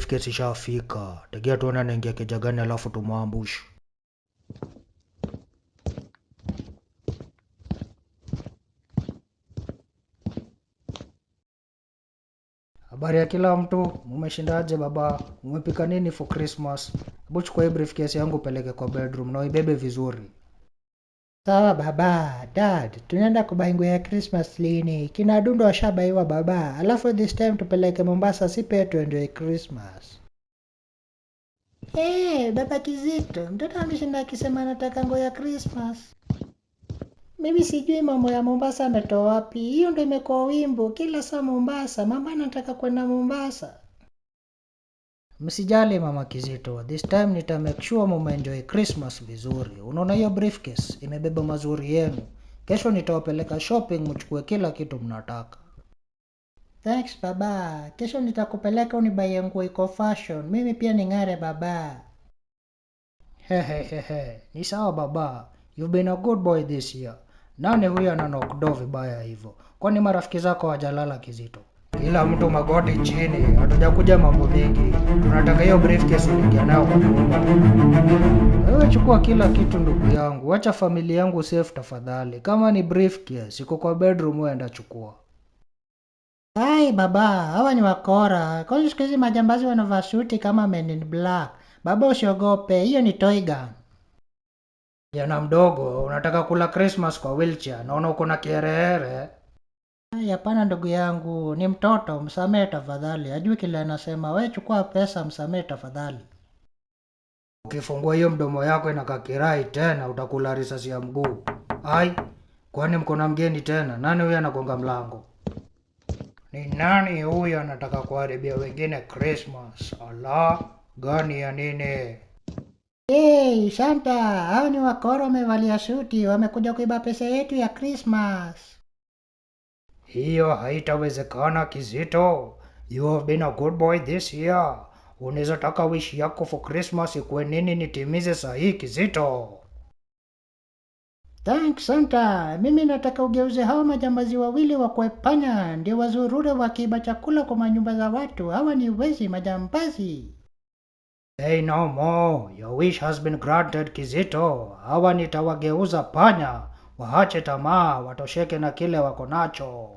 briefcase ishafika. Tegea tuone anaingia keja gani alafu tumwambush. Habari ya kila mtu, mumeshindaje baba? Mumepika nini for Christmas? Hebu chukua hii briefcase yangu peleke kwa bedroom na uibebe vizuri. Sawa baba. Dad, tunaenda kubai nguo ya Christmas lini? Kina Dundo washabaiwa baba. Alafu this time tupeleke Mombasa, si pia tuenjoy Christmas. Baba Kizito, mtoto ameshinda akisema anataka nguo ya Christmas. Mimi sijui mambo ya Mombasa ametoa wapi. Hiyo ndio imekuwa wimbo kila saa Mombasa. Mama anataka kwenda Mombasa. Msijali mama Kizito, this time nita make sure mumeenjoy Christmas vizuri. Unaona hiyo briefcase imebeba mazuri yenu. Kesho nitawapeleka shopping mchukue kila kitu mnataka. Thanks baba. Kesho nitakupeleka unibaie nguo iko fashion. Mimi pia ning'are baba. Hehehehe, ni sawa baba. You've been a good boy this year. Nani huyu ananokdo vibaya hivyo? Kwani marafiki zako hawajalala Kizito? Kila mtu magoti chini, hatujakuja mambo mingi. Tunataka hiyo briefcase uingia nayo kwa nyumba. Wewe chukua kila kitu ndugu yangu, wacha familia yangu safe tafadhali. Kama ni briefcase iko kwa bedroom, wewe enda chukua. Hai baba, hawa ni wakora. Kwani siku hizi majambazi wanavaa suti kama Men in Black. Baba usiogope, hiyo ni toy gun. Jana mdogo, unataka kula Christmas kwa wheelchair, naona uko na kiherehere. Hapana ndugu yangu, ni mtoto, msamehe tafadhali. Hajui kile anasema. Wewe chukua pesa, msamehe tafadhali. Ukifungua hiyo mdomo yako inakaa kirai tena utakula risasi ya mguu. Ai, kwani mko na mgeni tena? Nani huyu anagonga mlango? Ni nani huyu anataka kuharibia wengine Christmas? Ala, gani ya nini? Santa, hao ni wakora wamevalia suti, wamekuja kuiba pesa yetu ya Christmas. Hiyo haitawezekana Kizito. You have been a good boy this year. Unaweza taka wish yako for Christmas ikuwe nini nitimize sahi Kizito? Thanks Santa, mimi nataka ugeuze hao majambazi wawili wakuwe panya, ndio wazurure wakiiba chakula kwa manyumba za watu. Hawa ni wezi majambazi. Say no more. Your wish has been granted Kizito. Hawa nitawageuza panya. Waache tamaa, watosheke na kile wako nacho.